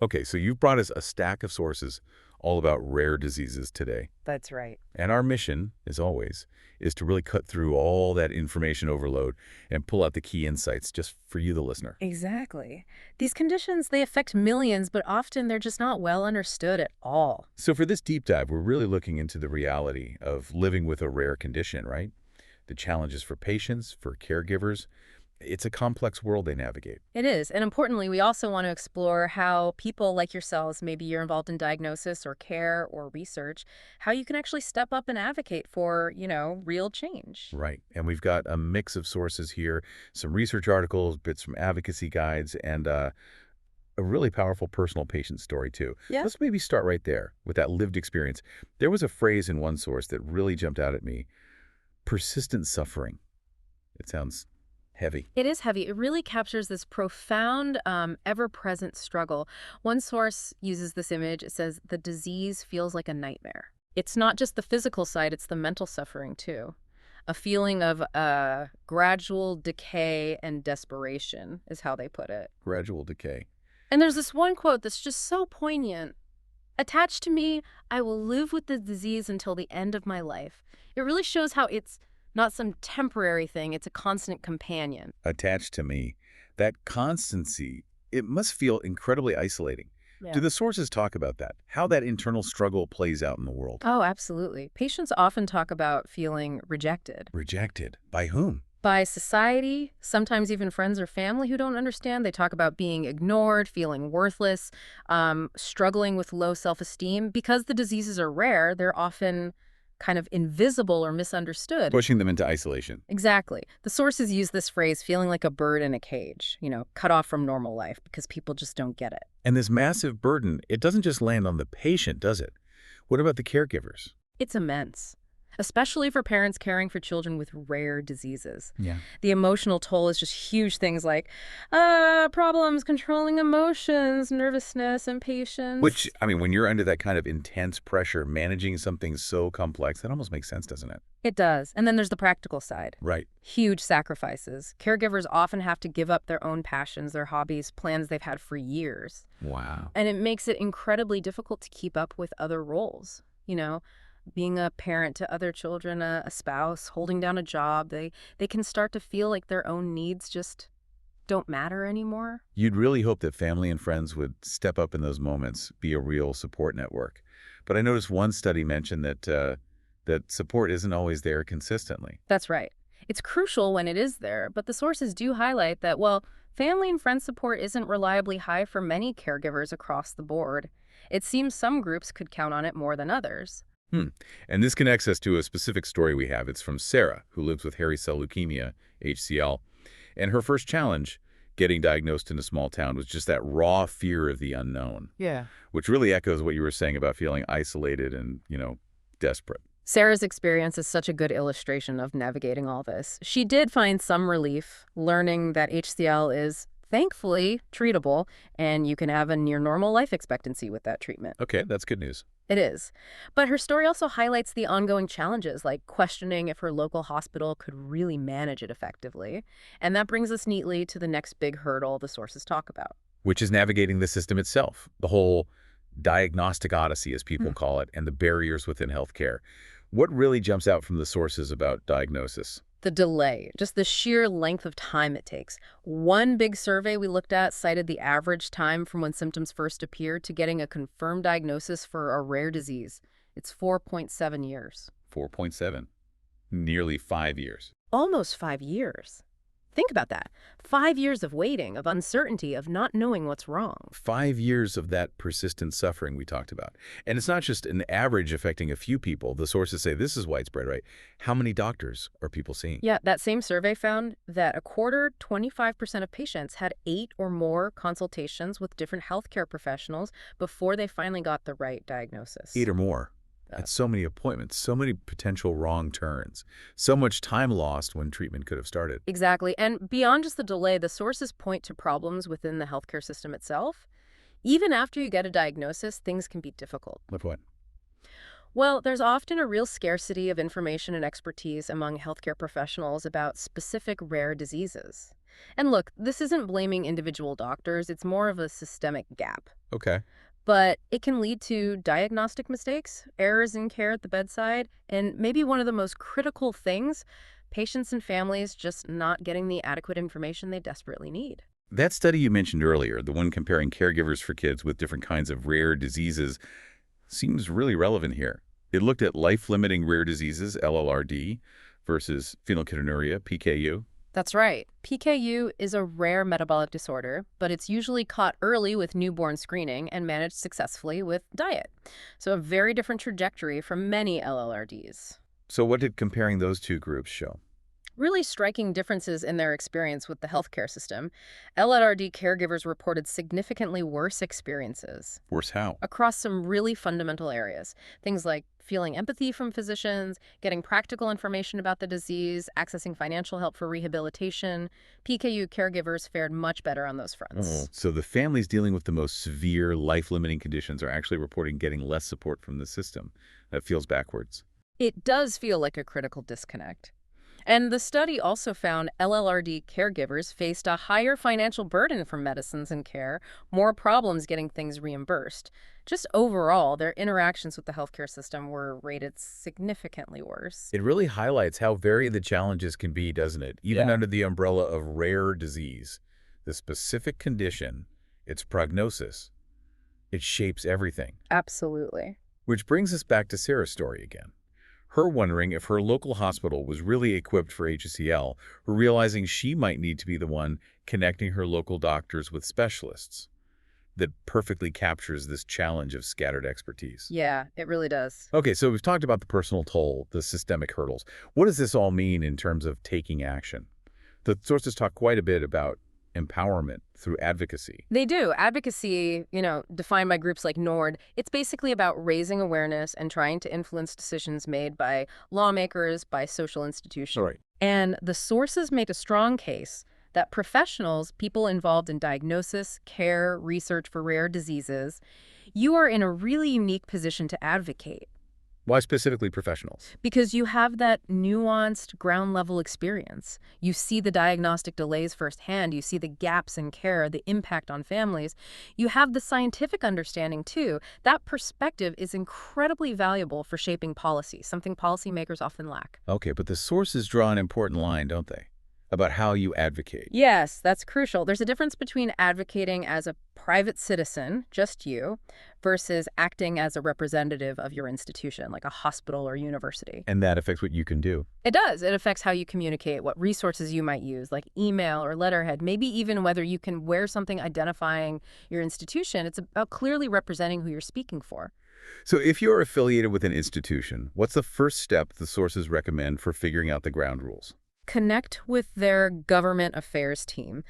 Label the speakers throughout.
Speaker 1: Okay, so you've brought us a stack of sources all about rare diseases today.
Speaker 2: That's right.
Speaker 1: And our mission, as always, is to really cut through all that information overload and pull out the key insights just for you, the listener.
Speaker 2: Exactly. These conditions, they affect millions, but often they're just not well understood at all.
Speaker 1: So for this deep dive, we're really looking into the reality of living with a rare condition, right? The challenges for patients, for caregivers. It's a complex world they navigate.
Speaker 2: It is. And importantly, we also want to explore how people like yourselves, maybe you're involved in diagnosis or care or research, how you can actually step up and advocate for, real change.
Speaker 1: Right. And we've got a mix of sources here, some research articles, bits from advocacy guides, and a really powerful personal patient story, too.
Speaker 2: Yeah.
Speaker 1: Let's maybe start right there with that lived experience. There was a phrase in one source that really jumped out at me: persistent suffering. It sounds heavy.
Speaker 2: It is heavy. It really captures this profound, ever-present struggle. One source uses this image. It says, the disease feels like a nightmare. It's not just the physical side, it's the mental suffering, too. A feeling of gradual decay and desperation is how they put it.
Speaker 1: Gradual decay.
Speaker 2: And there's this one quote that's just so poignant. Attached to me, I will live with the disease until the end of my life. It really shows how it's not some temporary thing, it's a constant companion.
Speaker 1: Attached to me. That constancy, it must feel incredibly isolating. Do
Speaker 2: Yeah.
Speaker 1: the sources talk about that? How that internal struggle plays out in the world?
Speaker 2: Oh, absolutely. Patients often talk about feeling rejected
Speaker 1: Rejected. By whom?
Speaker 2: by society, sometimes even friends or family who don't understand. They talk about being ignored, feeling worthless, struggling with low self-esteem. Because the diseases are rare, they're often kind of invisible or misunderstood.
Speaker 1: Pushing them into isolation.
Speaker 2: Exactly. The sources use this phrase, feeling like a bird in a cage, cut off from normal life because people just don't get it.
Speaker 1: And this massive burden, it doesn't just land on the patient, does it? What about the caregivers?
Speaker 2: It's immense, especially for parents caring for children with rare diseases.
Speaker 1: Yeah.
Speaker 2: The emotional toll is just huge. Things like problems controlling emotions, nervousness, impatience.
Speaker 1: Which, I mean, when you're under that kind of intense pressure, managing something so complex, that almost makes sense, doesn't it?
Speaker 2: It does. And then there's the practical side.
Speaker 1: Right.
Speaker 2: Huge sacrifices. Caregivers often have to give up their own passions, their hobbies, plans they've had for years.
Speaker 1: Wow.
Speaker 2: And it makes it incredibly difficult to keep up with other roles. Being a parent to other children, a spouse, holding down a job, they can start to feel like their own needs just don't matter anymore.
Speaker 1: You'd really hope that family and friends would step up in those moments, be a real support network. But I noticed one study mentioned that support isn't always there consistently.
Speaker 2: That's right. It's crucial when it is there, but the sources do highlight that, well, family and friend support isn't reliably high for many caregivers across the board. It seems some groups could count on it more than others.
Speaker 1: Hmm. And this connects us to a specific story we have. It's from Sarah, who lives with hairy cell leukemia, HCL. And her first challenge, getting diagnosed in a small town, was just that raw fear of the unknown,
Speaker 2: Yeah.
Speaker 1: which really echoes what you were saying about feeling isolated and, desperate.
Speaker 2: Sarah's experience is such a good illustration of navigating all this. She did find some relief learning that HCL is thankfully treatable, and you can have a near normal life expectancy with that treatment.
Speaker 1: Okay, that's good news.
Speaker 2: It is. But her story also highlights the ongoing challenges, like questioning if her local hospital could really manage it effectively. And that brings us neatly to the next big hurdle the sources talk about.
Speaker 1: Which is navigating the system itself, the whole diagnostic odyssey, as people call it, and the barriers within healthcare. What really jumps out from the sources about diagnosis?
Speaker 2: The delay, just the sheer length of time it takes. One big survey we looked at cited the average time from when symptoms first appeared to getting a confirmed diagnosis for a rare disease. It's 4.7 years.
Speaker 1: 4.7. Nearly 5 years.
Speaker 2: Almost 5 years. Think about that. 5 years of waiting, of uncertainty, of not knowing what's wrong.
Speaker 1: 5 years of that persistent suffering we talked about. And it's not just an average affecting a few people. The sources say this is widespread, right? How many doctors are people seeing?
Speaker 2: Yeah, that same survey found that a quarter, 25% of patients had 8 or more consultations with different healthcare professionals before they finally got the right diagnosis.
Speaker 1: 8 or more.
Speaker 2: Yeah.
Speaker 1: That's so many appointments, so many potential wrong turns, so much time lost when treatment could have started.
Speaker 2: Exactly. And beyond just the delay, the sources point to problems within the healthcare system itself. Even after you get a diagnosis, things can be difficult.
Speaker 1: Like what?
Speaker 2: Well, there's often a real scarcity of information and expertise among healthcare professionals about specific rare diseases. And look, this isn't blaming individual doctors, it's more of a systemic gap.
Speaker 1: Okay.
Speaker 2: But it can lead to diagnostic mistakes, errors in care at the bedside, and maybe one of the most critical things, patients and families just not getting the adequate information they desperately need.
Speaker 1: That study you mentioned earlier, the one comparing caregivers for kids with different kinds of rare diseases, seems really relevant here. It looked at life-limiting rare diseases, LLRD, versus phenylketonuria, PKU.
Speaker 2: That's right. PKU is a rare metabolic disorder, but it's usually caught early with newborn screening and managed successfully with diet. So a very different trajectory from many LLRDs.
Speaker 1: So what did comparing those two groups show?
Speaker 2: Really striking differences in their experience with the healthcare system. LLRD caregivers reported significantly worse experiences
Speaker 1: Worse how?
Speaker 2: across some really fundamental areas. Things like feeling empathy from physicians, getting practical information about the disease, accessing financial help for rehabilitation. PKU caregivers fared much better on those fronts.
Speaker 1: So the families dealing with the most severe, life-limiting conditions are actually reporting getting less support from the system. That feels backwards.
Speaker 2: It does feel like a critical disconnect. And the study also found LLRD caregivers faced a higher financial burden from medicines and care, more problems getting things reimbursed. Just overall, their interactions with the healthcare system were rated significantly worse.
Speaker 1: It really highlights how varied the challenges can be, doesn't it? Even
Speaker 2: Yeah.
Speaker 1: under the umbrella of rare disease, the specific condition, its prognosis, it shapes everything.
Speaker 2: Absolutely.
Speaker 1: Which brings us back to Sarah's story again. Her wondering if her local hospital was really equipped for HCL, or realizing she might need to be the one connecting her local doctors with specialists. That perfectly captures this challenge of scattered expertise.
Speaker 2: Yeah, it really does.
Speaker 1: Okay, so we've talked about the personal toll, the systemic hurdles. What does this all mean in terms of taking action? The sources talk quite a bit about empowerment through advocacy.
Speaker 2: They do. Advocacy, defined by groups like NORD, it's basically about raising awareness and trying to influence decisions made by lawmakers, by social institutions.
Speaker 1: All right.
Speaker 2: And the sources make a strong case that professionals, people involved in diagnosis, care, research for rare diseases, you are in a really unique position to advocate
Speaker 1: Why specifically professionals?
Speaker 2: because you have that nuanced ground level experience. You see the diagnostic delays firsthand. You see the gaps in care, the impact on families. You have the scientific understanding too. That perspective is incredibly valuable for shaping policy, something policymakers often lack.
Speaker 1: Okay, but the sources draw an important line, don't they? About how you advocate.
Speaker 2: Yes, that's crucial. There's a difference between advocating as a private citizen, just you, versus acting as a representative of your institution, like a hospital or university.
Speaker 1: And that affects what you can do.
Speaker 2: It does. It affects how you communicate, what resources you might use, like email or letterhead, maybe even whether you can wear something identifying your institution. It's about clearly representing who you're speaking for.
Speaker 1: So if you're affiliated with an institution, what's the first step the sources recommend for figuring out the ground rules?
Speaker 2: Connect with their government affairs team.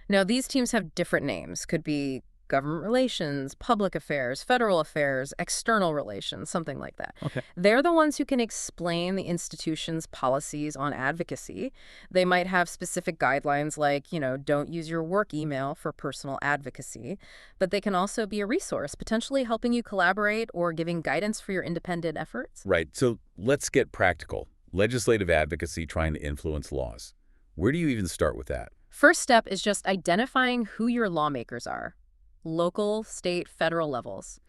Speaker 2: Now, these teams have different names. Could be government relations, public affairs, federal affairs, external relations, something like that.
Speaker 1: Okay.
Speaker 2: They're the ones who can explain the institution's policies on advocacy. They might have specific guidelines like, don't use your work email for personal advocacy, but they can also be a resource, potentially helping you collaborate or giving guidance for your independent efforts.
Speaker 1: Right, so let's get practical. Legislative advocacy trying to influence laws. Where do you even start with that?
Speaker 2: First step is just identifying who your lawmakers are. Local, state, federal levels.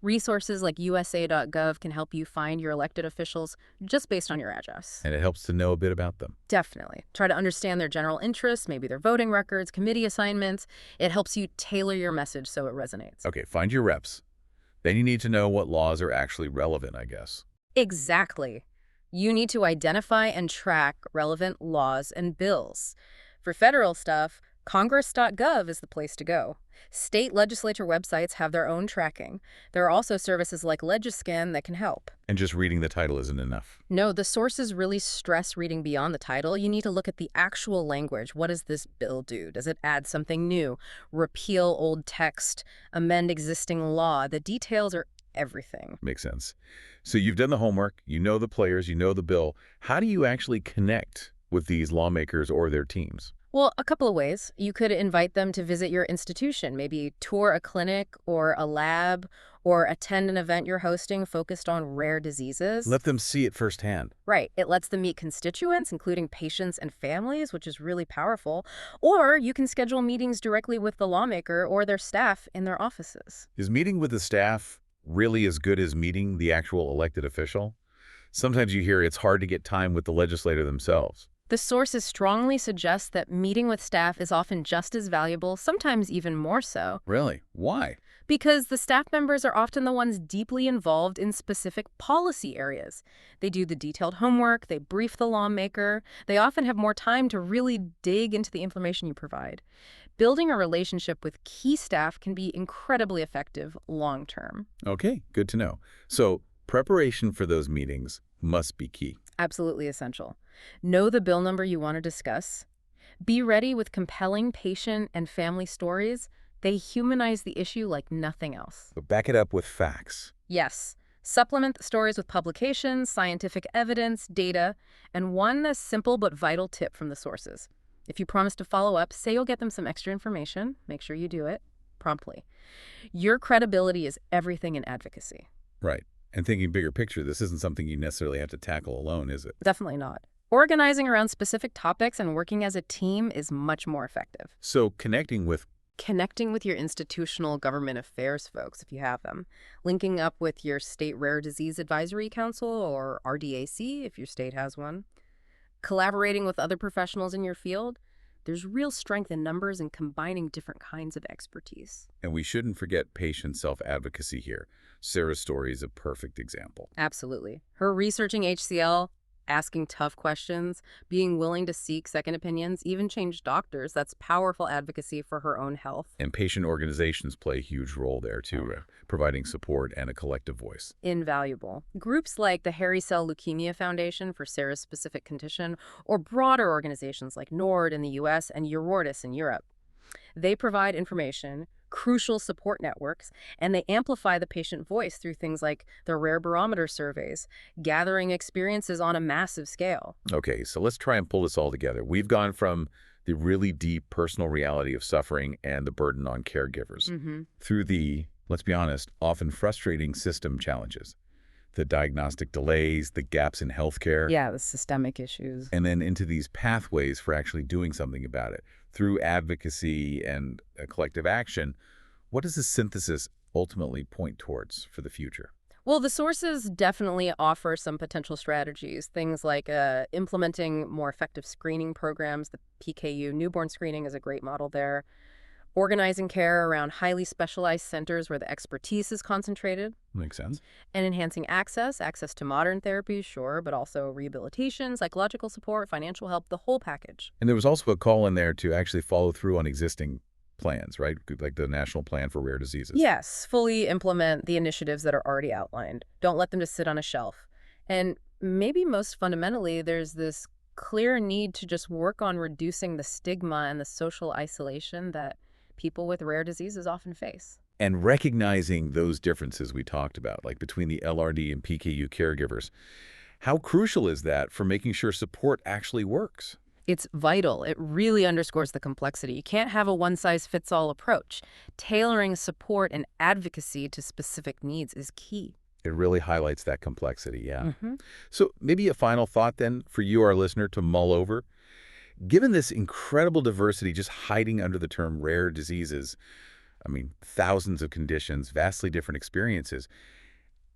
Speaker 2: Resources like USA.gov can help you find your elected officials just based on your address.
Speaker 1: And it helps to know a bit about them.
Speaker 2: Definitely. Try to understand their general interests, maybe their voting records, committee assignments. It helps you tailor your message so it resonates.
Speaker 1: Okay, find your reps. Then you need to know what laws are actually relevant, I guess.
Speaker 2: Exactly. You need to identify and track relevant laws and bills. For federal stuff, Congress.gov is the place to go. State legislature websites have their own tracking. There are also services like Legiscan that can help.
Speaker 1: And just reading the title isn't enough.
Speaker 2: No, the sources really stress reading beyond the title. You need to look at the actual language. What does this bill do? Does it add something new? Repeal old text? Amend existing law? The details are everything.
Speaker 1: Makes sense. So you've done the homework, you know the players, you know the bill. How do you actually connect with these lawmakers or their teams?
Speaker 2: Well, a couple of ways. You could invite them to visit your institution, maybe tour a clinic or a lab, or attend an event you're hosting focused on rare diseases.
Speaker 1: Let them see it firsthand.
Speaker 2: Right. It lets them meet constituents, including patients and families, which is really powerful. Or you can schedule meetings directly with the lawmaker or their staff in their offices.
Speaker 1: Is meeting with the staff really as good as meeting the actual elected official? Sometimes you hear it's hard to get time with the legislator themselves.
Speaker 2: The sources strongly suggest that meeting with staff is often just as valuable, sometimes even more so,
Speaker 1: Really? Why?
Speaker 2: because the staff members are often the ones deeply involved in specific policy areas. They do the detailed homework, they brief the lawmaker, they often have more time to really dig into the information you provide. Building a relationship with key staff can be incredibly effective long term.
Speaker 1: Okay, good to know. So preparation for those meetings must be key.
Speaker 2: Absolutely essential. Know the bill number you want to discuss. Be ready with compelling patient and family stories. They humanize the issue like nothing else.
Speaker 1: But back it up with facts.
Speaker 2: Yes, supplement the stories with publications, scientific evidence, data, and one simple but vital tip from the sources. If you promise to follow up, say you'll get them some extra information. Make sure you do it promptly. Your credibility is everything in advocacy.
Speaker 1: Right. And thinking bigger picture, this isn't something you necessarily have to tackle alone, is it?
Speaker 2: Definitely not. Organizing around specific topics and working as a team is much more effective.
Speaker 1: So connecting with
Speaker 2: Connecting with your institutional government affairs folks, if you have them. Linking up with your State Rare Disease Advisory Council, or RDAC, if your state has one. Collaborating with other professionals in your field. There's real strength in numbers and combining different kinds of expertise.
Speaker 1: And we shouldn't forget patient self-advocacy here. Sarah's story is a perfect example.
Speaker 2: Absolutely. Her researching HCL, asking tough questions, being willing to seek second opinions, even change doctors, that's powerful advocacy for her own health.
Speaker 1: And patient organizations play a huge role there, too, providing support and a collective voice.
Speaker 2: Invaluable. Groups like the Hairy Cell Leukemia Foundation for Sarah's specific condition, or broader organizations like NORD in the US and Eurordis in Europe. They provide information, crucial support networks, and they amplify the patient voice through things like the Rare Barometer surveys, gathering experiences on a massive scale.
Speaker 1: Okay, so let's try and pull this all together. We've gone from the really deep personal reality of suffering and the burden on caregivers through the, let's be honest, often frustrating system challenges, the diagnostic delays, the gaps in healthcare,
Speaker 2: Yeah, the systemic issues.
Speaker 1: and then into these pathways for actually doing something about it. Through advocacy and collective action, what does this synthesis ultimately point towards for the future?
Speaker 2: Well, the sources definitely offer some potential strategies, things like implementing more effective screening programs. The PKU newborn screening is a great model there. Organizing care around highly specialized centers where the expertise is concentrated.
Speaker 1: Makes sense.
Speaker 2: And enhancing access to modern therapies, sure, but also rehabilitation, psychological support, financial help, the whole package.
Speaker 1: And there was also a call in there to actually follow through on existing plans, right? Like the National Plan for Rare Diseases.
Speaker 2: Yes, fully implement the initiatives that are already outlined. Don't let them just sit on a shelf. And maybe most fundamentally, there's this clear need to just work on reducing the stigma and the social isolation that people with rare diseases often face.
Speaker 1: And recognizing those differences we talked about, like between the LRD and PKU caregivers, how crucial is that for making sure support actually works?
Speaker 2: It's vital. It really underscores the complexity. You can't have a one-size-fits-all approach. Tailoring support and advocacy to specific needs is key.
Speaker 1: It really highlights that complexity, yeah. So maybe a final thought then for you, our listener, to mull over. Given this incredible diversity just hiding under the term rare diseases, I mean, thousands of conditions, vastly different experiences,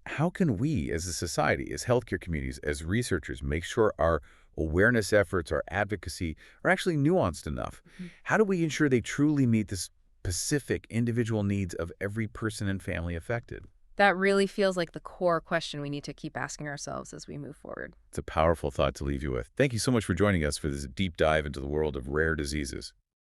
Speaker 1: how can we as a society, as healthcare communities, as researchers, make sure our awareness efforts, our advocacy are actually nuanced enough? How do we ensure they truly meet the specific individual needs of every person and family affected?
Speaker 2: That really feels like the core question we need to keep asking ourselves as we move forward.
Speaker 1: It's a powerful thought to leave you with. Thank you so much for joining us for this deep dive into the world of rare diseases.